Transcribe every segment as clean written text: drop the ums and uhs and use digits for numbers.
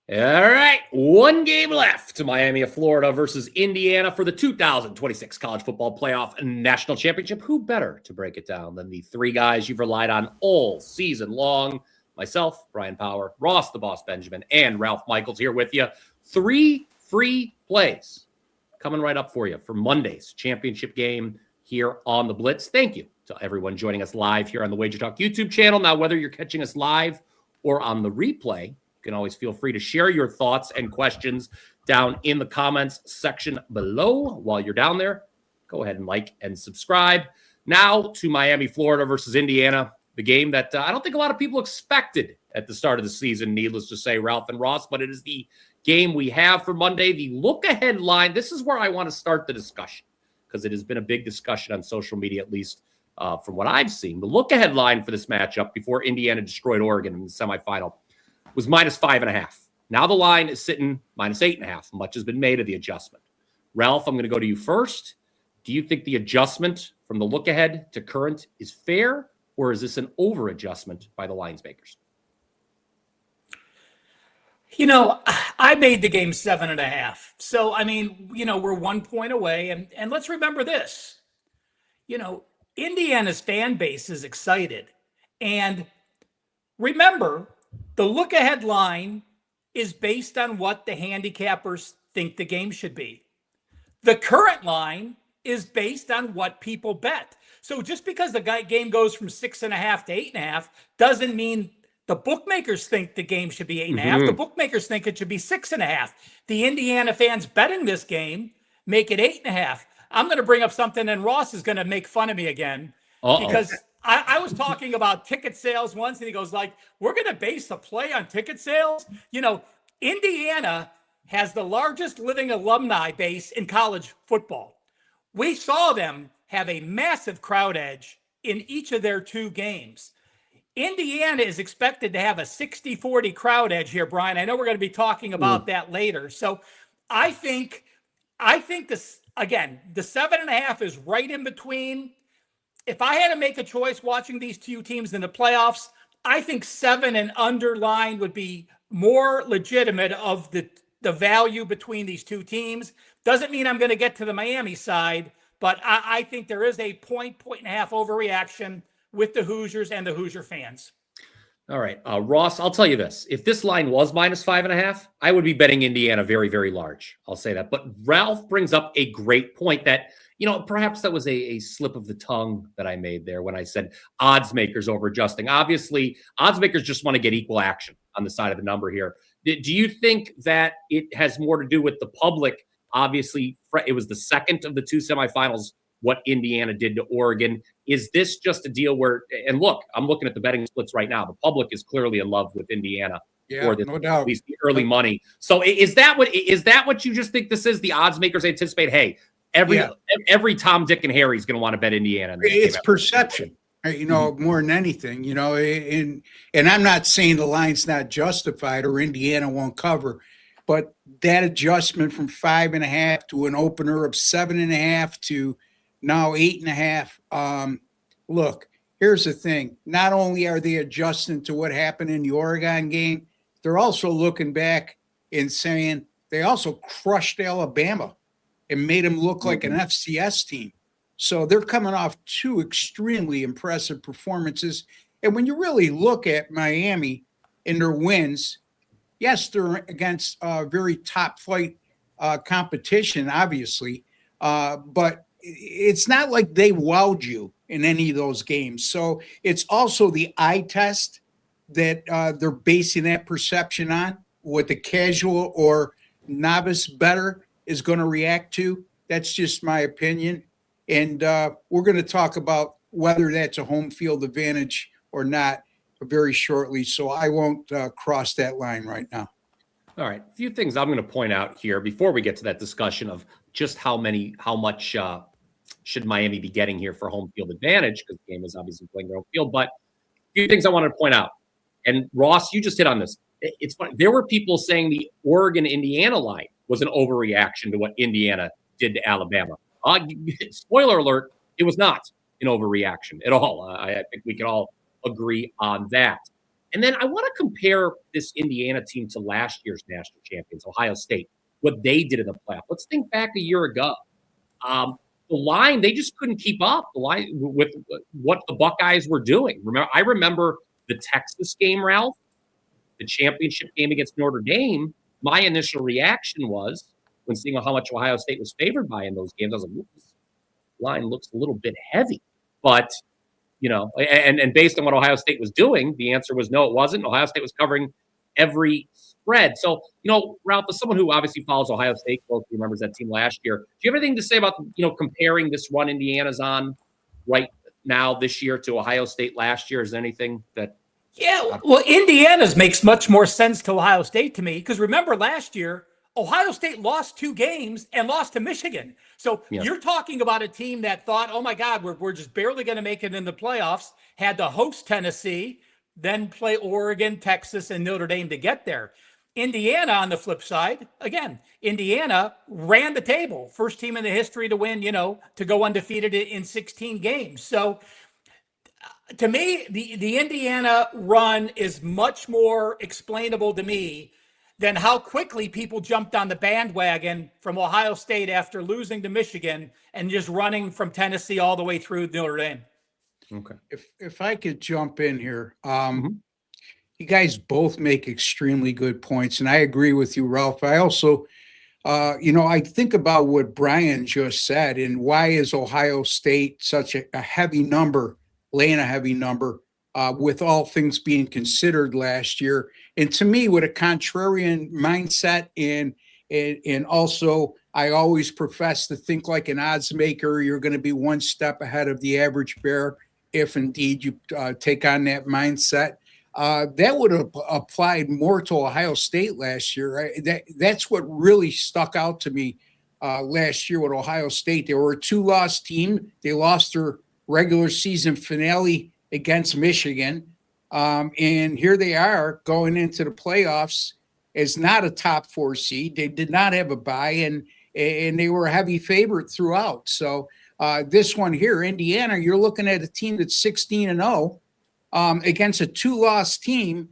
All right, one game left to Miami of Florida versus Indiana for the 2026 College Football Playoff National Championship. Who better to break it down than the three guys you've relied on all season long? Myself, Bryan Power, Ross the Boss Benjamin, and Ralph Michaels here with you. 3 free plays coming right up for you for Monday's championship game here on the Blitz. Thank you to everyone joining us live here on the WagerTalk YouTube channel. Now, whether you're catching us live or on the replay, you can always feel free to share your thoughts and questions down in the comments section below. While you're down there, go ahead and like and subscribe. Now to Miami, Florida versus Indiana, the game that I don't think a lot of people expected at the start of the season, needless to say, Ralph and Ross, but it is the game we have for Monday. The look-ahead line, this is where I want to start the discussion because it has been a big discussion on social media, at least from what I've seen. The look-ahead line for this matchup before Indiana destroyed Oregon in the semifinal was -5.5. Now the line is sitting -8.5. Much has been made of the adjustment. Ralph, I'm going to go to you first. Do you think the adjustment from the look ahead to current is fair, or is this an over adjustment by the lines makers? You know, I made the game 7.5. So, I mean, we're 1 point away. And let's remember this, Indiana's fan base is excited. And remember, the look-ahead line is based on what the handicappers think the game should be. The current line is based on what people bet. So just because the game goes from 6.5 to 8.5 doesn't mean the bookmakers think the game should be 8.5. The bookmakers think it should be 6.5. The Indiana fans betting this game make it 8.5. I'm going to bring up something, and Ross is going to make fun of me again because I was talking about ticket sales once, and he goes we're going to base the play on ticket sales. Indiana has the largest living alumni base in college football. We saw them have a massive crowd edge in each of their 2 games. Indiana is expected to have a 60-40 crowd edge here, Brian. I know we're going to be talking about that later. So I think this, again, the 7.5 is right in between. If I had to make a choice watching these 2 teams in the playoffs, I think 7 and under line would be more legitimate of the value between these 2 teams. Doesn't mean I'm going to get to the Miami side, but I think there is a point and a half overreaction with the Hoosiers and the Hoosier fans. All right. Ross, I'll tell you this. If this line was -5.5, I would be betting Indiana very, very large. I'll say that. But Ralph brings up a great point that, perhaps that was a slip of the tongue that I made there when I said odds makers over adjusting. Obviously, odds makers just want to get equal action on the side of the number here. Do you think that it has more to do with the public? Obviously, it was the second of the 2 semifinals, what Indiana did to Oregon. Is this just a deal where, and look, I'm looking at the betting splits right now. The public is clearly in love with Indiana for this, no doubt. At least the early money. So is that what you just think this is? The odds makers anticipate, hey, every Tom, Dick, and Harry is going to want to bet Indiana. It's perception, more than anything, and I'm not saying the line's not justified or Indiana won't cover, but that adjustment from 5.5 to an opener of 7.5 to now 8.5. Look, here's the thing. Not only are they adjusting to what happened in the Oregon game, they're also looking back and saying they also crushed Alabama and made them look like an FCS team. So they're coming off 2 extremely impressive performances. And when you really look at Miami and their wins, yes, they're against very top flight competition, obviously, but it's not like they wowed you in any of those games. So it's also the eye test that they're basing that perception on, what the casual or novice bettor is going to react to. That's just my opinion. And we're going to talk about whether that's a home field advantage or not very shortly. So I won't cross that line right now. All right. A few things I'm going to point out here before we get to that discussion of just how much should Miami be getting here for home field advantage, because the game is obviously playing their own field. But a few things I wanted to point out. And Ross, you just hit on this. It's funny. There were people saying the Oregon-Indiana line was an overreaction to what Indiana did to Alabama. Spoiler alert, it was not an overreaction at all. I think we can all agree on that. And then I want to compare this Indiana team to last year's national champions, Ohio State, what they did in the playoff. Let's think back a year ago. The line, they just couldn't keep up the line with what the Buckeyes were doing. I remember the Texas game, Ralph, the championship game against Notre Dame. My initial reaction was, when seeing how much Ohio State was favored by in those games, I was like, this line looks a little bit heavy. But, and based on what Ohio State was doing, the answer was no, it wasn't. Ohio State was covering every spread. So, Ralph, as someone who obviously follows Ohio State closely, remembers that team last year, do you have anything to say about, comparing this run Indiana's on right now this year to Ohio State last year? Is there anything that... Yeah, well, Indiana's makes much more sense to Ohio State to me, because remember last year, Ohio State lost 2 games and lost to Michigan. So You're talking about a team that thought, oh my God, we're just barely going to make it in the playoffs, had to host Tennessee, then play Oregon, Texas, and Notre Dame to get there. Indiana, on the flip side, again, Indiana ran the table. First team in the history to win, to go undefeated in 16 games. So to me, the Indiana run is much more explainable to me than how quickly people jumped on the bandwagon from Ohio State after losing to Michigan and just running from Tennessee all the way through Notre Dame. Okay. If I could jump in here, you guys both make extremely good points, and I agree with you, Ralph. I also, I think about what Bryan just said, and why is Ohio State such a heavy number, laying a heavy number, with all things being considered last year. And to me, with a contrarian mindset, and also I always profess to think like an odds maker, you're going to be one step ahead of the average bear if indeed you take on that mindset. That would have applied more to Ohio State last year. Right? That's what really stuck out to me last year with Ohio State. They were a 2-loss team. They lost their regular season finale against Michigan. And here they are going into the playoffs as not a top 4 seed. They did not have a bye, and they were a heavy favorite throughout. So this one here, Indiana, you're looking at a team that's 16-0 against a 2-loss team,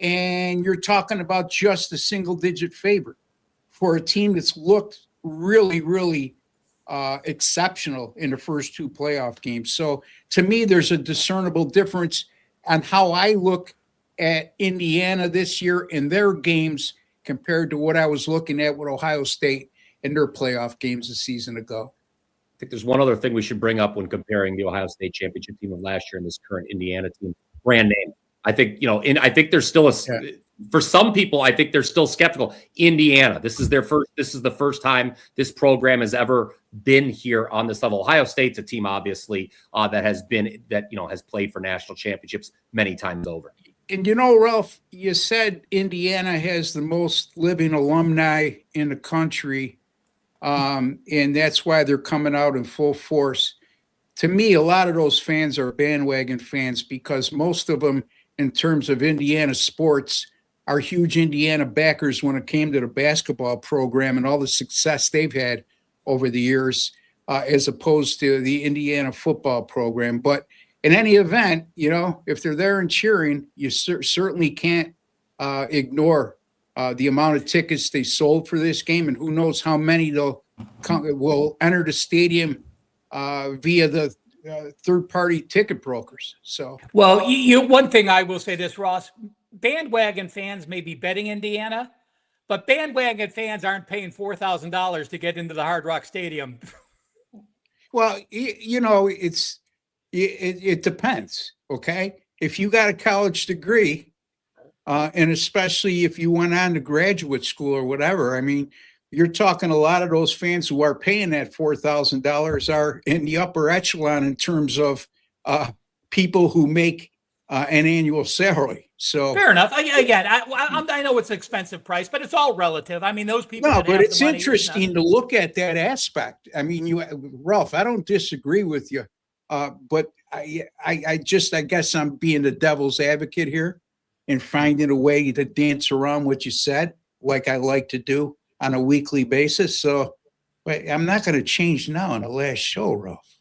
and you're talking about just a single-digit favorite for a team that's looked really, really exceptional in the first 2 playoff games. So to me, there's a discernible difference on how I look at Indiana this year in their games compared to what I was looking at with Ohio State in their playoff games a season ago. I think there's one other thing we should bring up when comparing the Ohio State championship team of last year and this current Indiana team. Brand name. I think, I think there's still for some people, I think they're still skeptical. Indiana, this is the first time this program has ever been here on this level. Ohio State's a team, obviously, that has played for national championships many times over. And Ralph, you said Indiana has the most living alumni in the country, and that's why they're coming out in full force. To me, a lot of those fans are bandwagon fans because most of them, in terms of Indiana sports, are huge Indiana backers when it came to the basketball program and all the success they've had over the years, as opposed to the Indiana football program. But in any event, if they're there and cheering, you certainly can't ignore the amount of tickets they sold for this game, and who knows how many will enter the stadium via the third-party ticket brokers. So, well, one thing I will say this, Ross, bandwagon fans may be betting Indiana, but bandwagon fans aren't paying $4,000 to get into the Hard Rock Stadium. Well, it depends. Okay. If you got a college degree, and especially if you went on to graduate school or whatever, I mean, you're talking a lot of those fans who are paying that $4,000 are in the upper echelon in terms of people who make an annual salary. So fair enough. I know it's an expensive price, but it's all relative. I mean, those people. No, but it's interesting to look at that aspect. I mean, Ralph, I don't disagree with you, but I guess I'm being the devil's advocate here and finding a way to dance around what you said, like I like to do on a weekly basis. So I'm not going to change now on the last show, Ralph.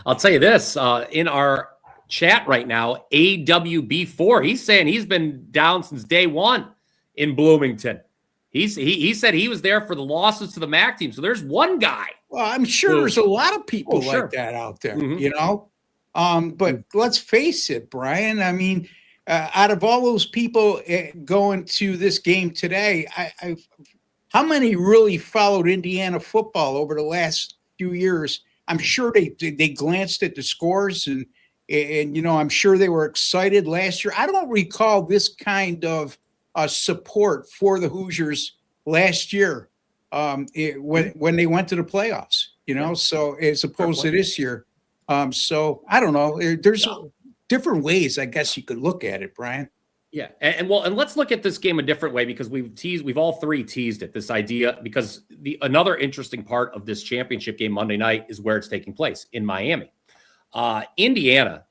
I'll tell you this, in our chat right now, AWB4. He's saying he's been down since day one in Bloomington. He said he was there for the losses to the MAC team. So there's one guy. Well, I'm sure there's a lot of people like that out there, But let's face it, Brian. I mean, out of all those people going to this game today, how many really followed Indiana football over the last few years? I'm sure they glanced at the scores and I'm sure they were excited last year. I don't recall this kind of support for the Hoosiers last year when they went to the playoffs. So as opposed to this year. So I don't know. There's different ways, I guess you could look at it, Brian. Yeah, and let's look at this game a different way because we've all three teased it, this idea, because another interesting part of this championship game Monday night is where it's taking place, in Miami. Indiana,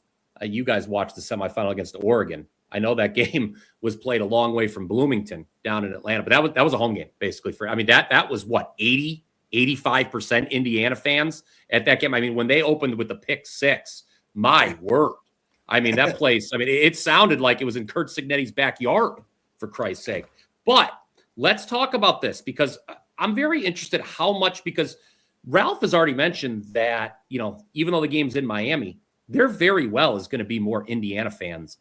you guys watched the semifinal against Oregon. I know that game was played a long way from Bloomington down in Atlanta, but that was a home game basically that was what, 85% Indiana fans at that game. I mean, when they opened with the pick six, my word. I mean, that place, it sounded like it was in Kurt Signetti's backyard, for Christ's sake. But let's talk about this because I'm very interested how much, because Ralph has already mentioned that, even though the game's in Miami, there very well is going to be more Indiana fans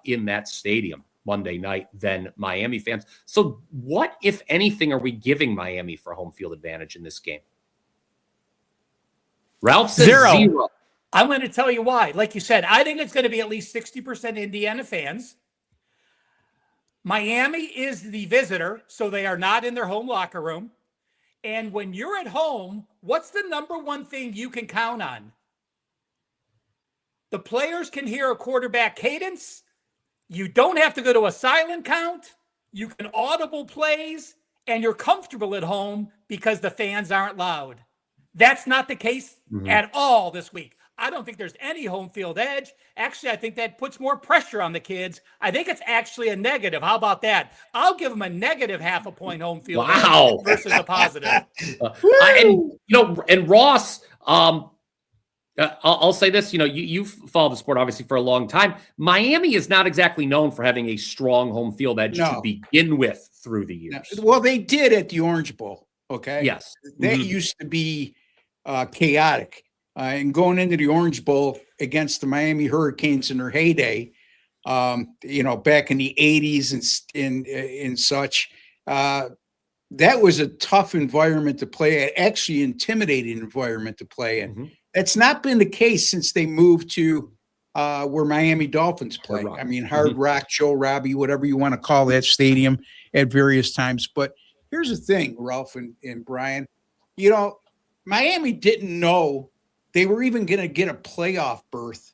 in that stadium Monday night than Miami fans. So what, if anything, are we giving Miami for home field advantage in this game? Ralph says zero. I'm going to tell you why. Like you said, I think it's going to be at least 60% Indiana fans. Miami is the visitor, so they are not in their home locker room. And when you're at home, what's the number one thing you can count on? The players can hear a quarterback cadence. You don't have to go to a silent count. You can audible plays, and you're comfortable at home because the fans aren't loud. That's not the case at all this week. I don't think there's any home field edge. Actually, I think that puts more pressure on the kids. I think it's actually a negative. How about that? I'll give them a negative half a point home field edge versus a positive. And Ross, I'll say this, you've followed the sport obviously for a long time. Miami is not exactly known for having a strong home field edge to begin with through the years. No. Well, they did at the Orange Bowl. Okay. Yes. That used to be chaotic. And going into the Orange Bowl against the Miami Hurricanes in their heyday, back in the 80s and such, that was a tough environment to play at, actually intimidating environment to play in. That's not been the case since they moved to where Miami Dolphins play. I mean, Hard Rock, Joe Robbie, whatever you want to call that stadium at various times. But here's the thing, Ralph and Brian, Miami didn't know they were even going to get a playoff berth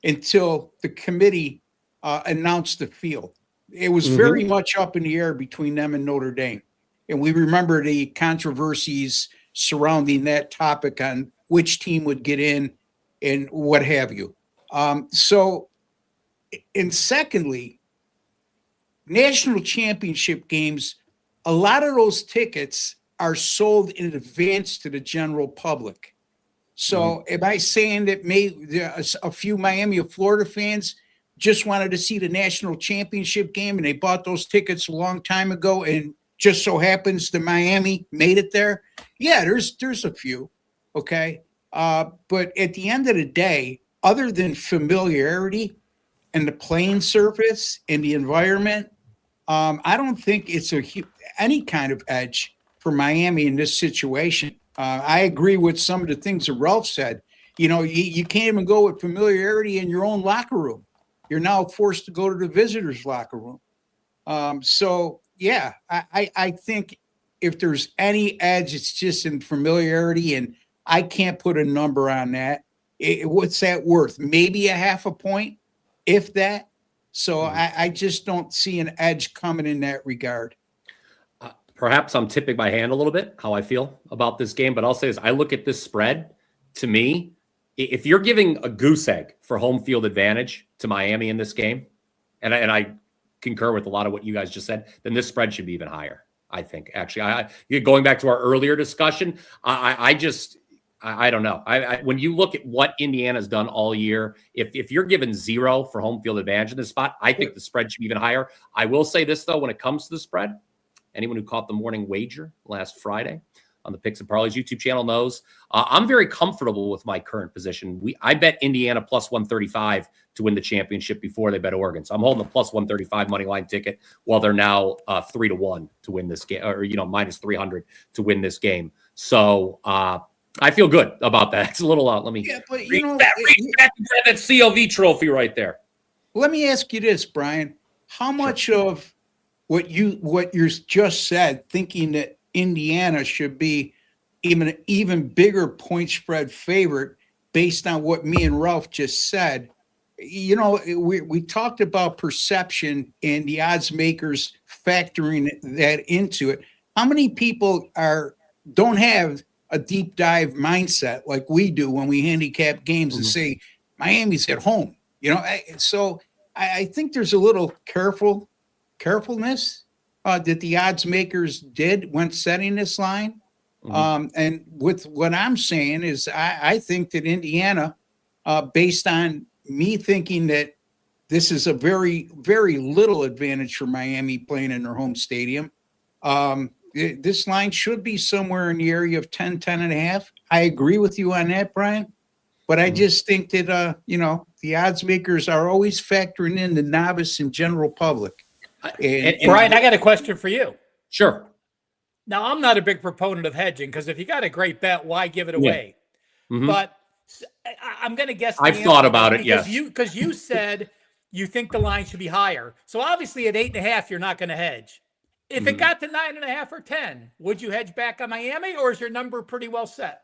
until the committee announced the field. It was very much up in the air between them and Notre Dame. And we remember the controversies surrounding that topic on which team would get in and what have you. And secondly, national championship games, a lot of those tickets are sold in advance to the general public. So am I saying that maybe a few Miami or Florida fans just wanted to see the national championship game and they bought those tickets a long time ago and just so happens that Miami made it there? Yeah, there's a few. Okay. But at the end of the day, other than familiarity and the playing surface and the environment, I don't think it's any kind of edge for Miami in this situation. I agree with some of the things that Ralph said. You can't even go with familiarity in your own locker room. You're now forced to go to the visitors' locker room. I think if there's any edge, it's just in familiarity, and I can't put a number on that. What's that worth? Maybe a half a point, if that. So I just don't see an edge coming in that regard. Perhaps I'm tipping my hand a little bit, how I feel about this game, but I'll say this. I look at this spread, to me, if you're giving a goose egg for home field advantage to Miami in this game, and I concur with a lot of what you guys just said, then this spread should be even higher, I think. Actually, going back to our earlier discussion, I just I don't know. When you look at what Indiana's done all year, if you're given 0 for home field advantage in this spot, I think the spread should be even higher. I will say this, though, when it comes to the spread, anyone who caught the morning wager last Friday on the Picks and Parlays YouTube channel knows I'm very comfortable with my current position. I bet Indiana plus 135 to win the championship before they bet Oregon. So I'm holding the plus 135 money line ticket while they're now 3-1 to win this game, or minus 300 to win this game. So I feel good about that. It's a little let me reach back to grab that COV trophy right there. Let me ask you this, Brian. How much of what you're just said, thinking that Indiana should be even bigger point spread favorite based on what me and Ralph just said? We talked about perception and the odds makers factoring that into it. How many people don't have a deep dive mindset like we do when we handicap games and say Miami's at home? So I think there's a little carefulness that the odds makers did when setting this line. And with what I'm saying is I think that Indiana, based on me thinking that this is a very, very little advantage for Miami playing in their home stadium, this line should be somewhere in the area of 10.5. I agree with you on that, Brian. But I just think that, the odds makers are always factoring in the novice and general public. And Brian, I got a question for you. Sure. Now, I'm not a big proponent of hedging because if you got a great bet, why give it away? But I'm going to guess. I've thought about it, yes. Because you said you think the line should be higher. So obviously at 8.5, you're not going to hedge. If it got to 9.5 or 10, would you hedge back on Miami, or is your number pretty well set?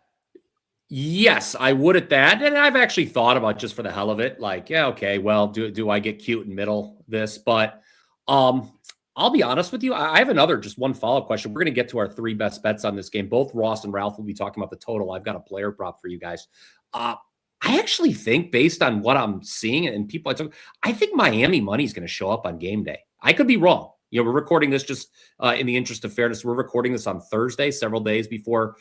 Yes, I would at that. And I've actually thought about, just for the hell of it, like, yeah, okay, well, do I get cute and middle this? But I'll be honest with you. I have just one follow-up question. We're going to get to our 3 best bets on this game. Both Ross and Ralph will be talking about the total. I've got a player prop for you guys. I actually think, based on what I'm seeing and people I think Miami money is going to show up on game day. I could be wrong. We're recording this just in the interest of fairness. We're recording this on Thursday, several days before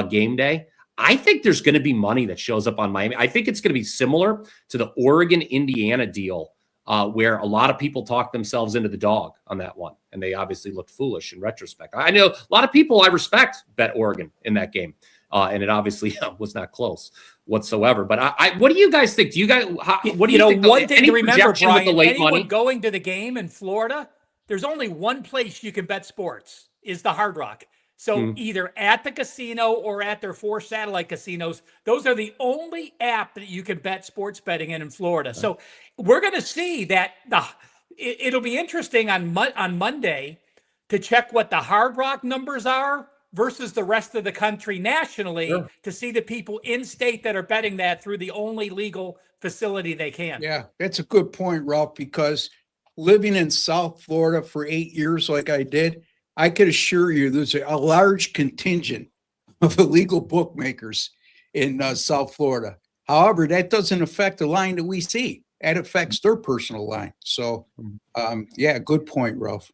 game day. I think there's going to be money that shows up on Miami. I think it's going to be similar to the Oregon-Indiana deal, where a lot of people talked themselves into the dog on that one, and they obviously looked foolish in retrospect. I know a lot of people I respect bet Oregon in that game, and it obviously was not close whatsoever. But what do you guys think? Do you guys? What do you think? One thing to remember, Brian, with the late anyone money going to the game in Florida, there's only one place you can bet sports, is the Hard Rock. So either at the casino or at their 4 satellite casinos, those are the only app that you can bet sports betting in Florida. So we're going to see that it'll be interesting on Monday to check what the Hard Rock numbers are versus the rest of the country nationally, to see the people in state that are betting that through the only legal facility they can. Yeah, that's a good point, Ralph, because living in South Florida for 8 years like I did, I could assure you there's a large contingent of illegal bookmakers in South Florida. However, that doesn't affect the line that we see. That affects their personal line. So, good point, Ralph.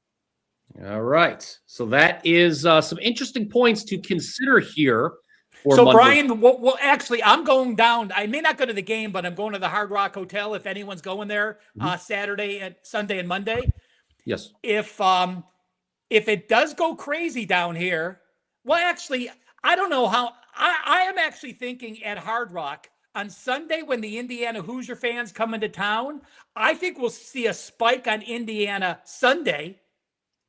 All right. So that is some interesting points to consider here. So, Brian, well, actually, I'm going down. I may not go to the game, but I'm going to the Hard Rock Hotel if anyone's going there Saturday and Sunday and Monday. Yes. If it does go crazy down here, well, actually, I don't know how. I am actually thinking at Hard Rock on Sunday when the Indiana Hoosier fans come into town, I think we'll see a spike on Indiana Sunday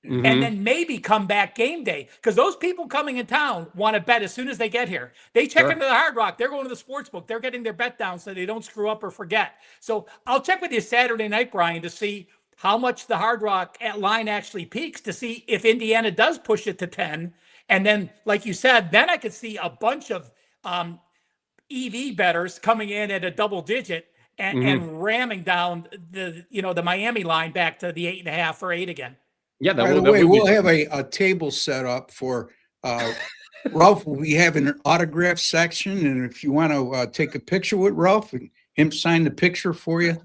and then maybe come back game day, because those people coming in town want to bet as soon as they get here. They check into the Hard Rock. They're going to the sports book. They're getting their bet down so they don't screw up or forget. So I'll check with you Saturday night, Brian, to see how much the Hard Rock at line actually peaks, to see if Indiana does push it to 10. And then, like you said, then I could see a bunch of EV bettors coming in at a double digit and ramming down the Miami line back to the 8.5 or 8 again. Yeah. By the way, we'll have a table set up for Ralph. We have an autograph section, and if you want to take a picture with Ralph and him sign the picture for you,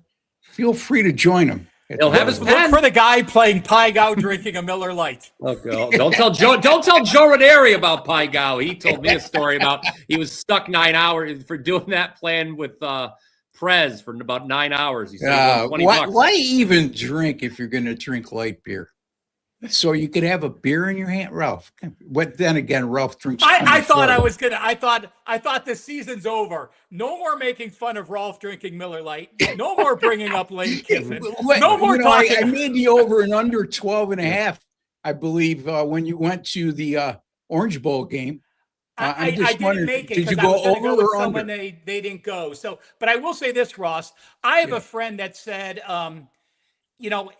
feel free to join him. He'll have his Look pen. for the guy playing Pai Gow drinking a Miller Lite. Okay. Don't tell Joe Ranieri about Pai Gow. He told me a story about he was stuck 9 hours for doing that plan with Prez for about 9 hours. He said he won $20. Why even drink if you're going to drink light beer? So you could have a beer in your hand, Ralph. But then again, Ralph drinks. I thought I thought the season's over. No more making fun of Rolf drinking Miller Lite. No more bringing up Lane Kiffin. No more talking. I made the over and under 12 and a half, I believe, when you went to the Orange Bowl game. I didn't make it. Did you go over or under? They didn't go. So, but I will say this, Ross. I have a friend that said,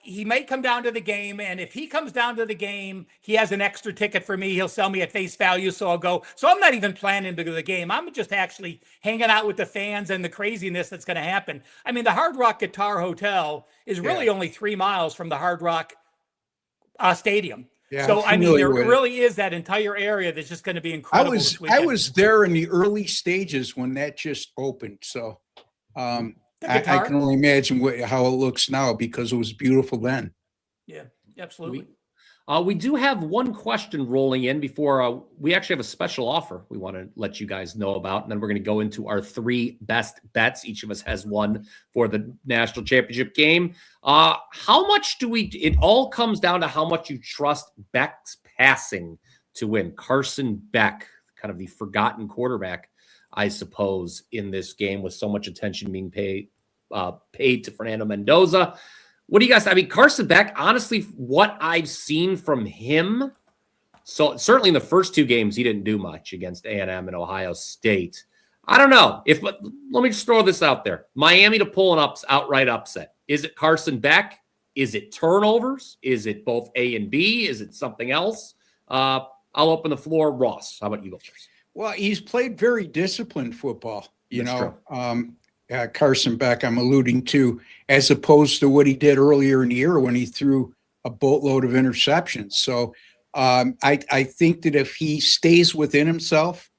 he may come down to the game, and if he comes down to the game, he has an extra ticket for me. He'll sell me at face value, so I'll go. So I'm not even planning to go to the game. I'm just actually hanging out with the fans and the craziness that's going to happen. I mean, the Hard Rock Guitar Hotel is really only 3 miles from the Hard Rock Stadium. Yeah, so I mean, there really is that entire area that's just going to be incredible. I was there in the early stages when that just opened, so I can only imagine how it looks now because it was beautiful then. Yeah, absolutely. We do have one question rolling in before we actually have a special offer we want to let you guys know about. And then we're going to go into our 3 best bets. Each of us has one for the national championship game. How much it all comes down to how much you trust Beck's passing to win. Carson Beck, kind of the forgotten quarterback, I suppose, in this game with so much attention being paid to Fernando Mendoza. What do you guys? I mean, Carson Beck, honestly, what I've seen from him, so certainly in the first 2 games, he didn't do much against A&M and Ohio State. I don't know. Let me just throw this out there. Miami to pull an outright upset. Is it Carson Beck? Is it turnovers? Is it both A and B? Is it something else? I'll open the floor. Ross, how about you go first? Well, he's played very disciplined football, Carson Beck, I'm alluding to, as opposed to what he did earlier in the year when he threw a boatload of interceptions. So I think that if he stays within himself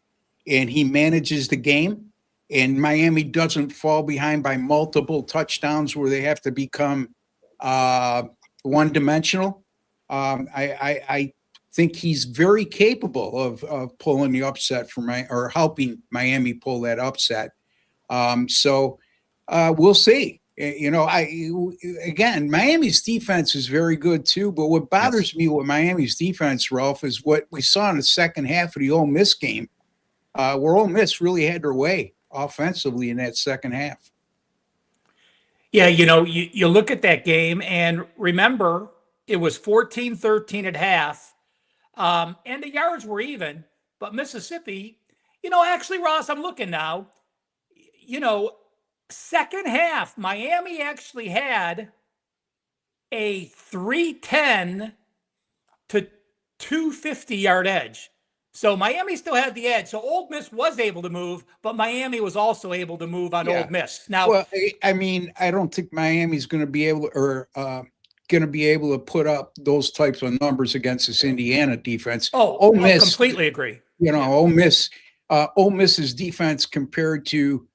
and he manages the game and Miami doesn't fall behind by multiple touchdowns where they have to become one-dimensional, I think he's very capable of pulling the upset or helping Miami pull that upset. So we'll see. Again, Miami's defense is very good too. But what bothers me with Miami's defense, Ralph, is what we saw in the second half of the Ole Miss game, where Ole Miss really had their way offensively in that second half. Yeah, you look at that game and remember it was 14-13 at half, and the yards were even. But Mississippi, actually, Ross, I'm looking now. Second half, Miami actually had a 310 to 250-yard edge. So Miami still had the edge. So Ole Miss was able to move, but Miami was also able to move on Ole Miss. Now, well, I mean, I don't think Miami's going to be able to put up those types of numbers against this Indiana defense. Ole Miss, completely agree. Ole Miss's defense compared to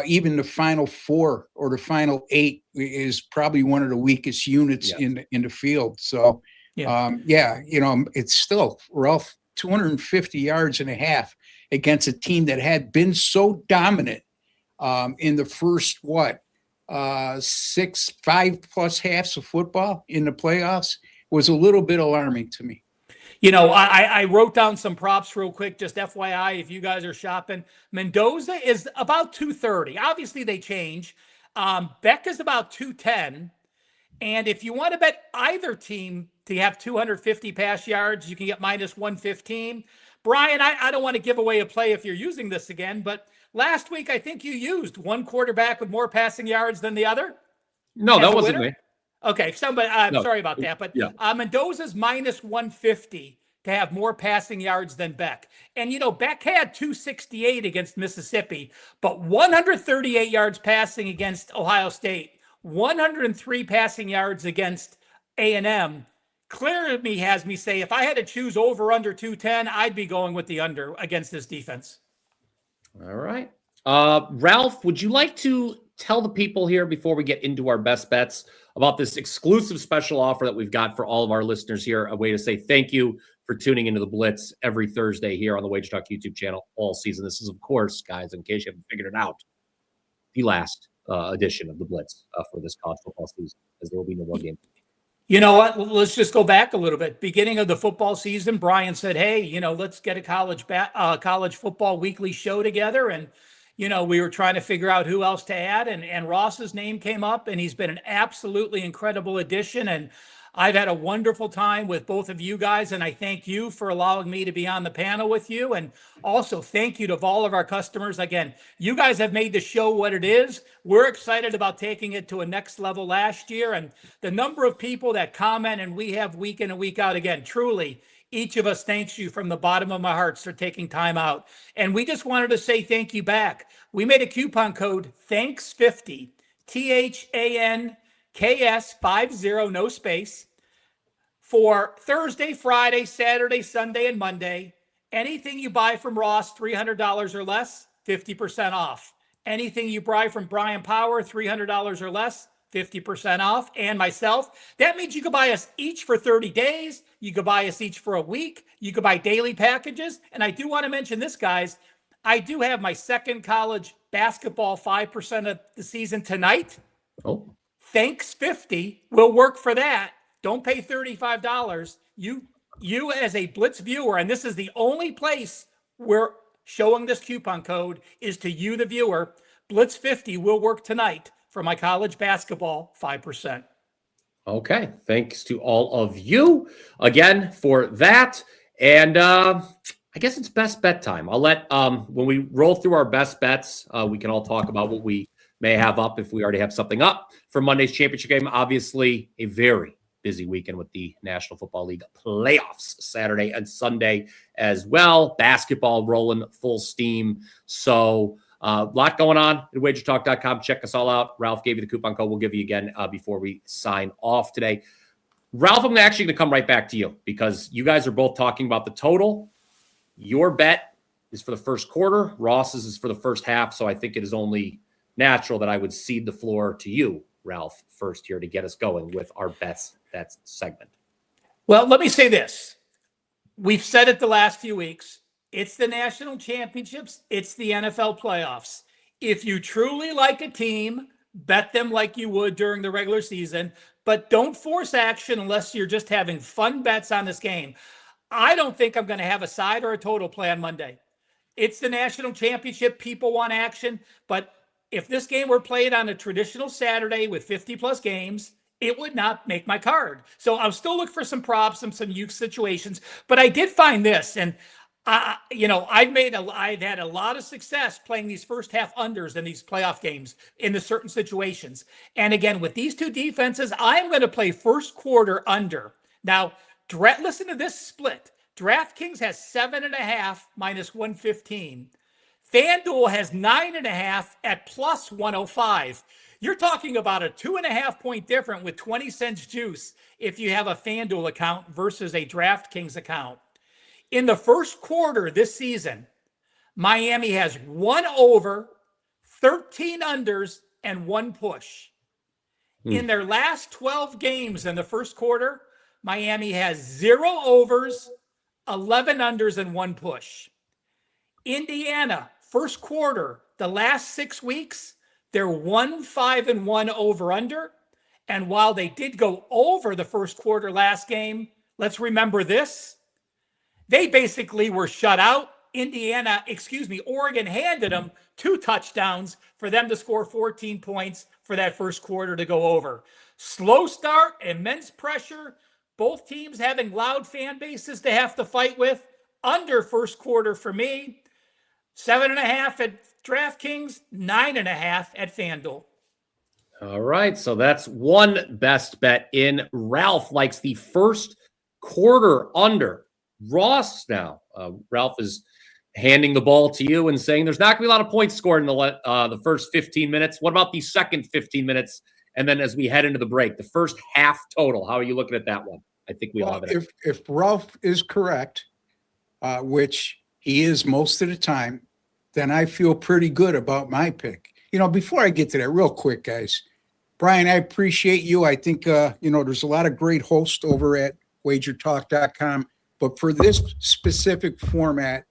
even the Final Four or the Final 8 is probably one of the weakest units in the field. So, it's still, Ralph, 250 yards and a half against a team that had been so dominant in the first, 5+ halves of football in the playoffs was a little bit alarming to me. I wrote down some props real quick, just FYI, if you guys are shopping. Mendoza is about 230. Obviously, they change. Beck is about 210. And if you want to bet either team to have 250 pass yards, you can get minus 115. Brian, I don't want to give away a play if you're using this again, but last week I think you used one quarterback with more passing yards than the other. No, that wasn't me. Okay, somebody, sorry about that, but Mendoza's minus 150 to have more passing yards than Beck. And, Beck had 268 against Mississippi, but 138 yards passing against Ohio State, 103 passing yards against A&M. Clearly has me say, if I had to choose over under 210, I'd be going with the under against this defense. All right. Ralph, would you like to tell the people here before we get into our best bets about this exclusive special offer that we've got for all of our listeners here. A way to say thank you for tuning into the Blitz every Thursday here on the WagerTalk YouTube channel all season. This is, of course, guys, in case you haven't figured it out, the last edition of the Blitz for this college football season, as there will be no more games. You know what? Let's just go back a little bit. Beginning of the football season, Bryan said, hey, let's get a college football weekly show together. And, we were trying to figure out who else to add. And Ross's name came up, and he's been an absolutely incredible addition. And I've had a wonderful time with both of you guys, and I thank you for allowing me to be on the panel with you. And also thank you to all of our customers. Again, you guys have made the show what it is. We're excited about taking it to a next level last year. And the number of people that comment and we have week in and week out, again, truly, each of us thanks you from the bottom of my heart for taking time out. And we just wanted to say thank you back. We made a coupon code, THANKS50, THANKS50, no space, for Thursday, Friday, Saturday, Sunday, and Monday. Anything you buy from Ross, $300 or less, 50% off. Anything you buy from Bryan Power, $300 or less, 50% off, and myself. That means you could buy us each for 30 days. You could buy us each for a week. You could buy daily packages. And I do want to mention this, guys. I do have my second college basketball 5% of the season tonight. Oh. Thanks 50 will work for that. Don't pay $35. You as a Blitz viewer, and this is the only place we're showing this coupon code is to you, the viewer. Blitz 50 will work tonight for my college basketball 5%. Okay. Thanks to all of you again for that. And I guess it's best bet time. I'll let, when we roll through our best bets, we can all talk about what we may have up if we already have something up for Monday's championship game. Obviously, a very busy weekend with the National Football League playoffs Saturday and Sunday as well. Basketball rolling full steam. So a lot going on at wagertalk.com. Check us all out. Ralph gave you the coupon code. We'll give you again before we sign off today. Ralph, I'm actually going to come right back to you because you guys are both talking about the total. Your bet is for the first quarter. Ross's is for the first half. So I think it is only natural that I would cede the floor to you, Ralph, first here to get us going with our best bets segment. Well, let me say this. We've said it the last few weeks. It's the national championships. It's the NFL playoffs. If you truly like a team, bet them like you would during the regular season, but don't force action unless you're just having fun bets on this game. I don't think I'm going to have a side or a total play on Monday. It's the national championship. People want action, but if this game were played on a traditional Saturday with 50 plus games, it would not make my card. So I'll still look for some props and some youth situations, but I did find this, and I've had a lot of success playing these first half unders in these playoff games in the certain situations. And again, with these two defenses, I'm going to play first quarter under. Now, listen to this split. DraftKings has 7.5 minus 115. FanDuel has 9.5 at plus 105. You're talking about a 2.5 point difference with 20 cents juice if you have a FanDuel account versus a DraftKings account. In the first quarter this season, Miami has 1 over, 13 unders, and 1 push. In their last 12 games in the first quarter, Miami has 0 overs, 11 unders, and 1 push. Indiana, first quarter, the last 6 weeks, they're 1-5-1 over under. And while they did go over the first quarter last game, let's remember this. They basically were shut out. Oregon handed them 2 touchdowns for them to score 14 points for that first quarter to go over. Slow start, immense pressure. Both teams having loud fan bases to have to fight with. Under first quarter for me. 7.5 at DraftKings, 9.5 at FanDuel. All right, so that's one best bet in. Ralph likes the first quarter under. Ross now. Ralph is handing the ball to you and saying there's not going to be a lot of points scored in the first 15 minutes. What about the second 15 minutes? And then as we head into the break, the first half total, how are you looking at that one? I think we all have it. If Ralph is correct, which he is most of the time, then I feel pretty good about my pick. Before I get to that, real quick, guys, Bryan, I appreciate you. I think, there's a lot of great hosts over at WagerTalk.com, but for this specific format,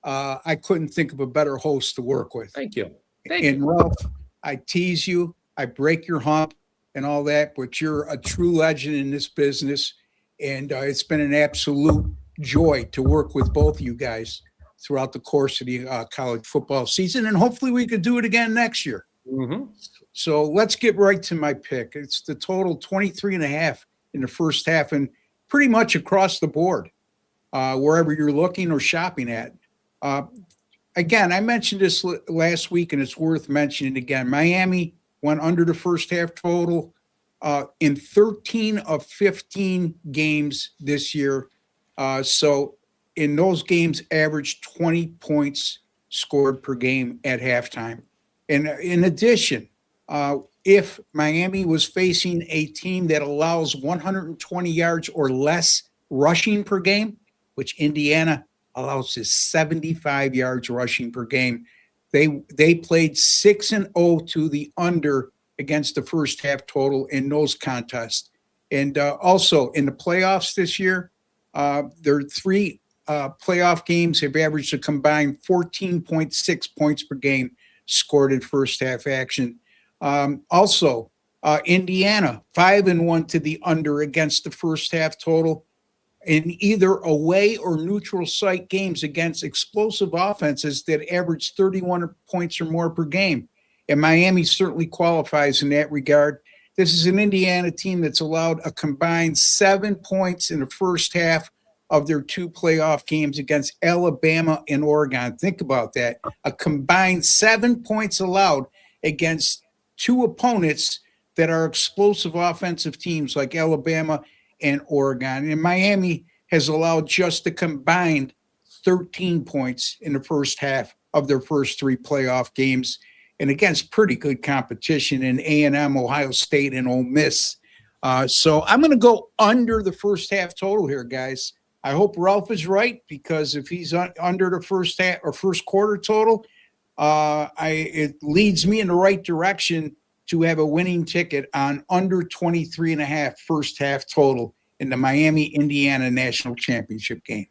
I couldn't think of a better host to work with. Thank you. Ralph, I tease you, I break your hump and all that, but you're a true legend in this business. And it's been an absolute joy to work with both of you guys throughout the course of the college football season. And hopefully we could do it again next year. Mm-hmm. So let's get right to my pick. It's the total 23.5 in the first half and pretty much across the board, wherever you're looking or shopping at. Again, I mentioned this last week, and it's worth mentioning again. Miami went under the first half total in 13 of 15 games this year. So in those games, averaged 20 points scored per game at halftime. And in addition, if Miami was facing a team that allows 120 yards or less rushing per game, which Indiana allows is 75 yards rushing per game, they played 6-0 to the under against the first half total in those contests. And also in the playoffs this year, their three playoff games have averaged a combined 14.6 points per game scored in first half action. Also, Indiana 5-1 to the under against the first half total in either away or neutral site games against explosive offenses that average 31 points or more per game. And Miami certainly qualifies in that regard. This is an Indiana team that's allowed a combined 7 points in the first half of their two playoff games against Alabama and Oregon. Think about that. A combined 7 points allowed against two opponents that are explosive offensive teams like Alabama and Oregon. And Miami has allowed just a combined 13 points in the first half of their first three playoff games, and against pretty good competition in A&M, Ohio State, and Ole Miss. So I'm going to go under the first half total here, guys. I hope Ralph is right, because if he's under the first half or first quarter total, it leads me in the right direction to have a winning ticket on under 23.5 first half total in the Miami-Indiana National Championship game.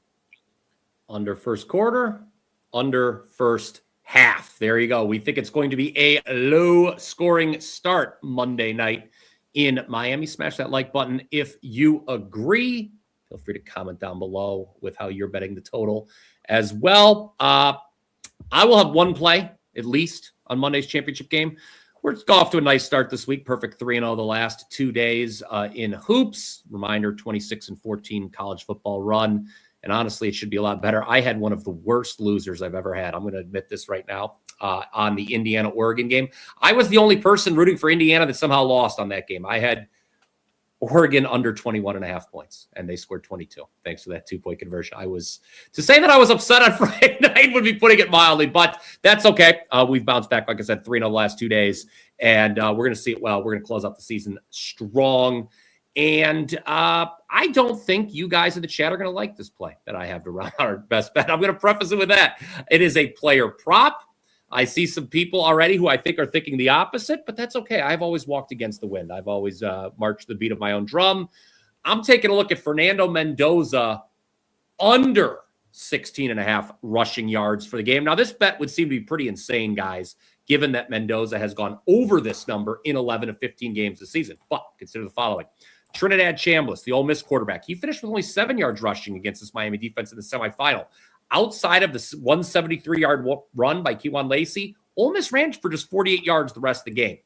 Under first quarter, under first half. There you go. We think it's going to be a low-scoring start Monday night in Miami. Smash that like button if you agree. Feel free to comment down below with how you're betting the total as well. I will have one play, at least, on Monday's championship game. We're off to a nice start this week. Perfect 3-0 the last 2 days in hoops. Reminder, 26-14 college football run. And honestly, it should be a lot better. I had one of the worst losers I've ever had. I'm going to admit this right now on the Indiana-Oregon game. I was the only person rooting for Indiana that somehow lost on that game. I had Oregon under 21.5 points, and they scored 22 thanks to that 2-point conversion. To say that I was upset on Friday night would be putting it mildly, but that's okay. We've bounced back, like I said, 3-0 the last 2 days, and we're going to see it well. We're going to close out the season strong, and I don't think you guys in the chat are going to like this play that I have to run our best bet. I'm going to preface it with that. It is a player prop. I see some people already who I think are thinking the opposite, but that's okay. I've always walked against the wind. I've always marched the beat of my own drum. I'm taking a look at Fernando Mendoza under 16.5 rushing yards for the game. Now, this bet would seem to be pretty insane, guys, given that Mendoza has gone over this number in 11 of 15 games this season. But consider the following. Trinidad Chambliss, the Ole Miss quarterback, he finished with only 7 yards rushing against this Miami defense in the semifinal. Outside of the 173-yard run by Kewan Lacey, Ole Miss ran for just 48 yards the rest of the game.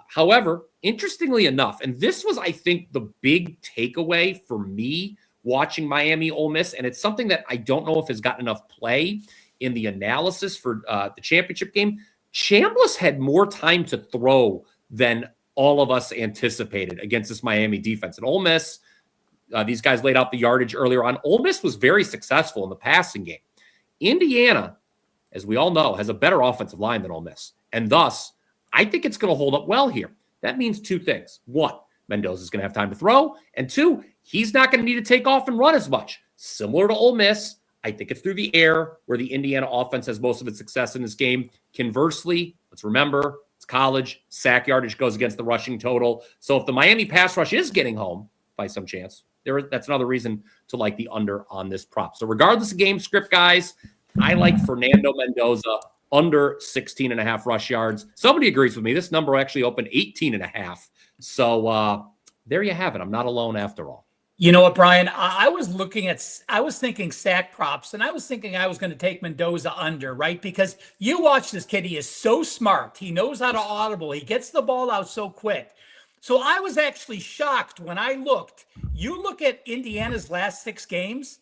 However, interestingly enough, and this was, I think, the big takeaway for me watching Miami Ole Miss, and it's something that I don't know if has gotten enough play in the analysis for the championship game. Chambliss had more time to throw than all of us anticipated against this Miami defense. And Ole Miss, these guys laid out the yardage earlier on. Ole Miss was very successful in the passing game. Indiana, as we all know, has a better offensive line than Ole Miss. And thus, I think it's going to hold up well here. That means two things. One, Mendoza's going to have time to throw. And two, he's not going to need to take off and run as much. Similar to Ole Miss, I think it's through the air where the Indiana offense has most of its success in this game. Conversely, let's remember, it's It's college. Sack yardage goes against the rushing total. So if the Miami pass rush is getting home by some chance, that's another reason to like the under on this prop. So regardless of game script, guys, I like Fernando Mendoza under 16.5 rush yards. Somebody agrees with me. This number actually opened 18.5. So there you have it. I'm not alone after all. You know what, Brian? I was thinking sack props, and I was thinking I was going to take Mendoza under, right? Because you watch this kid. He is so smart. He knows how to audible. He gets the ball out so quick. So I was actually shocked when I looked. You look at Indiana's last 6 games.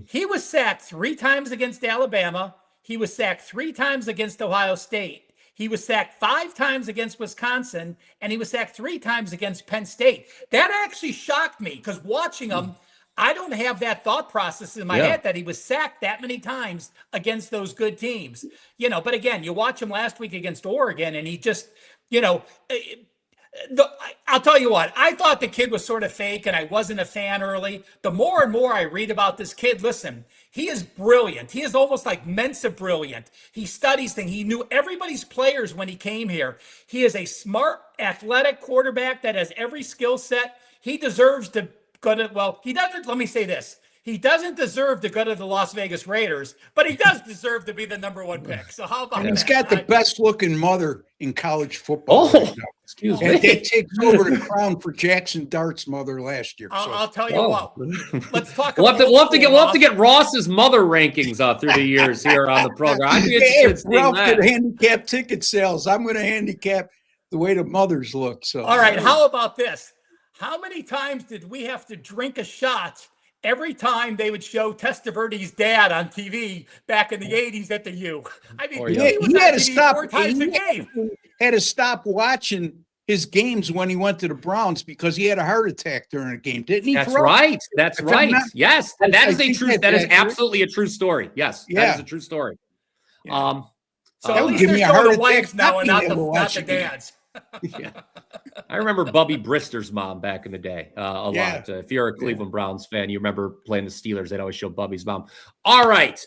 He was sacked 3 times against Alabama. He was sacked 3 times against Ohio State. He was sacked 5 times against Wisconsin, and he was sacked 3 times against Penn State. That actually shocked me because watching him, I don't have that thought process in my head that he was sacked that many times against those good teams. But again, you watch him last week against Oregon, and he just, I'll tell you what, I thought the kid was sort of fake and I wasn't a fan early. The more and more I read about this kid, listen, he is brilliant. He is almost like Mensa brilliant. He studies things. He knew everybody's players when he came here. He is a smart, athletic quarterback that has every skill set. He deserves to go to, well, he doesn't, let me say this. He doesn't deserve to go to the Las Vegas Raiders, but he does deserve to be the #1 pick. So how about that? He's got the best looking mother in college football. Oh, excuse me. And that takes over the crown for Jackson Dart's mother last year. I'll tell you what. Let's talk. We'll have to get Ross's mother rankings through the years here on the program. I'd be interested in seeing that. Handicap ticket sales. I'm going to handicap the way the mothers look. So all right, how about this? How many times did we have to drink a shot every time they would show Testaverde's dad on TV back in the 80s at the U? I mean, he had to stop 4 times a game. Had to stop watching his games when he went to the Browns because he had a heart attack during a game, didn't he? That's right. That's right. Yes, that is a true. That is absolutely a true story. Yes, that is a true story. Yeah. So at least they're showing the wives now and not the dads. Yeah. I remember Bubby Brister's mom back in the day a lot. If you're a Cleveland Browns fan, you remember playing the Steelers. They'd always show Bubby's mom. All right.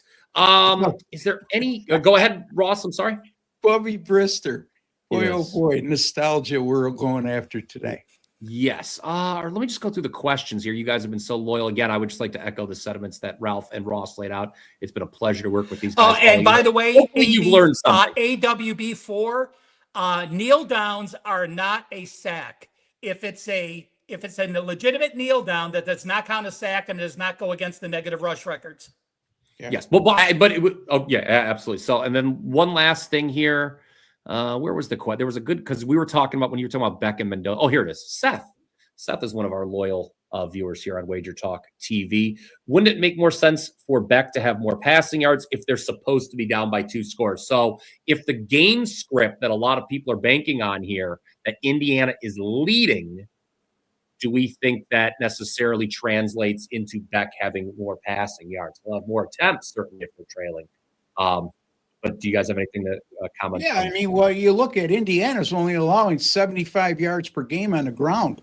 Is there any? Go ahead, Ross. I'm sorry. Bubby Brister. Boy, oh boy, nostalgia we're going after today. Yes. Let me just go through the questions here. You guys have been so loyal. Again, I would just like to echo the sentiments that Ralph and Ross laid out. It's been a pleasure to work with these guys. And by the way, you've learned something. AWB4. Kneel downs are not a sack. If it's a legitimate kneel down, that does not count a sack and does not go against the negative rush records. Yeah. Yes, but it would. Oh yeah, absolutely. So, and then one last thing here. Where was the question? There was a good because we were talking about when you were talking about Beck and Mendoza. Oh, here it is. Seth is one of our loyal viewers here on WagerTalk TV. Wouldn't it make more sense for Beck to have more passing yards if they're supposed to be down by 2 scores? So if the game script that a lot of people are banking on here, that Indiana is leading, do we think that necessarily translates into Beck having more passing yards? We'll have more attempts, certainly, if we're trailing. But do you guys have anything to comment? Yeah, I mean, well, you look at Indiana's only allowing 75 yards per game on the ground.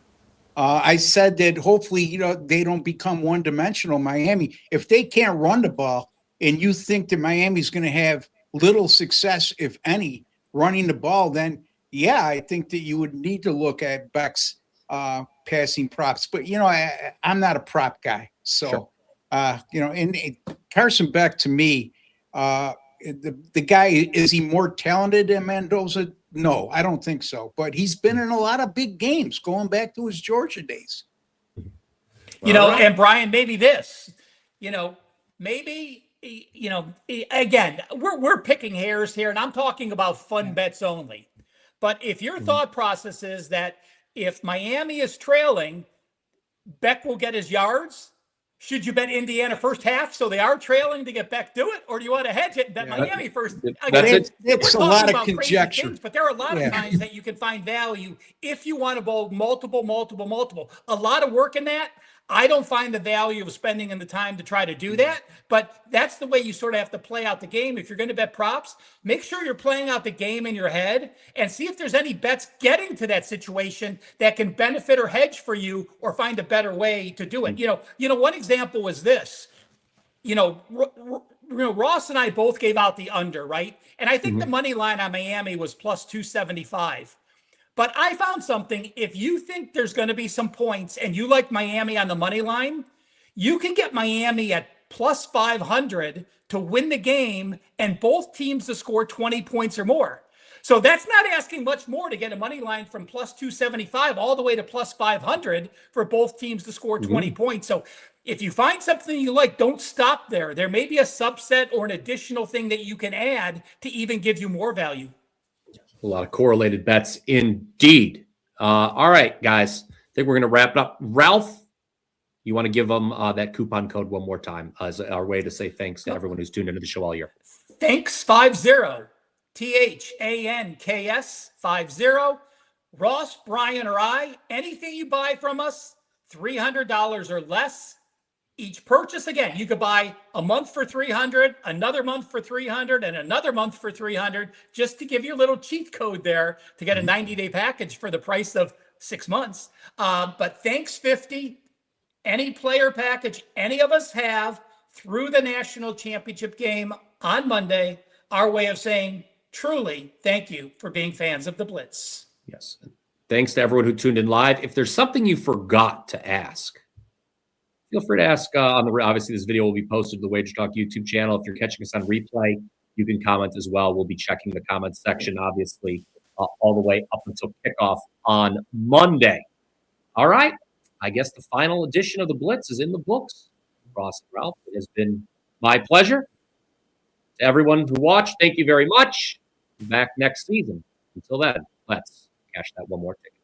I said that hopefully, they don't become one-dimensional, Miami. If they can't run the ball and you think that Miami's going to have little success, if any, running the ball, then, yeah, I think that you would need to look at Beck's passing props. But, I'm not a prop guy. So, and Carson Beck, to me, the guy, is he more talented than Mendoza? No, I don't think so. But he's been in a lot of big games going back to his Georgia days. And Brian, maybe this, again, we're picking hairs here, and I'm talking about fun bets only. But if your thought process is that if Miami is trailing, Beck will get his yards, should you bet Indiana first half so they are trailing to get Beck do it? Or do you want to hedge it and bet Miami first? It's a lot of conjecture. But there are a lot of times that you can find value if you want to bowl multiple. A lot of work in that. I don't find the value of spending in the time to try to do that, but that's the way you sort of have to play out the game. If you're going to bet props, make sure you're playing out the game in your head and see if there's any bets getting to that situation that can benefit or hedge for you or find a better way to do it. One example was this. Ross and I both gave out the under, right? And I think the Mhm. money line on Miami was plus 275. But I found something. If you think there's going to be some points and you like Miami on the money line, you can get Miami at plus 500 to win the game and both teams to score 20 points or more. So that's not asking much more to get a money line from plus 275 all the way to plus 500 for both teams to score 20 points. So if you find something you like, don't stop there. There may be a subset or an additional thing that you can add to even give you more value. A lot of correlated bets indeed. All right, guys. I think we're going to wrap it up. Ralph, you want to give them that coupon code one more time as our way to say thanks to everyone who's tuned into the show all year. Thanks 50. THANKS 50. Ross, Bryan, or I, anything you buy from us, $300 or less. Each purchase, again, you could buy a month for $300, another month for $300, and another month for $300, just to give you a little cheat code there to get a 90-day package for the price of 6 months. But thanks 50. Any player package any of us have through the national championship game on Monday, our way of saying truly thank you for being fans of the Blitz. Yes. Thanks to everyone who tuned in live. If there's something you forgot to ask, feel free to ask obviously this video will be posted to the WagerTalk YouTube channel. If you're catching us on replay, you can comment as well. We'll be checking the comments section, obviously, all the way up until kickoff on Monday. All right. I guess the final edition of the Blitz is in the books. Ross and Ralph, it has been my pleasure. To everyone who watched, thank you very much. Back next season. Until then, let's cash that one more ticket.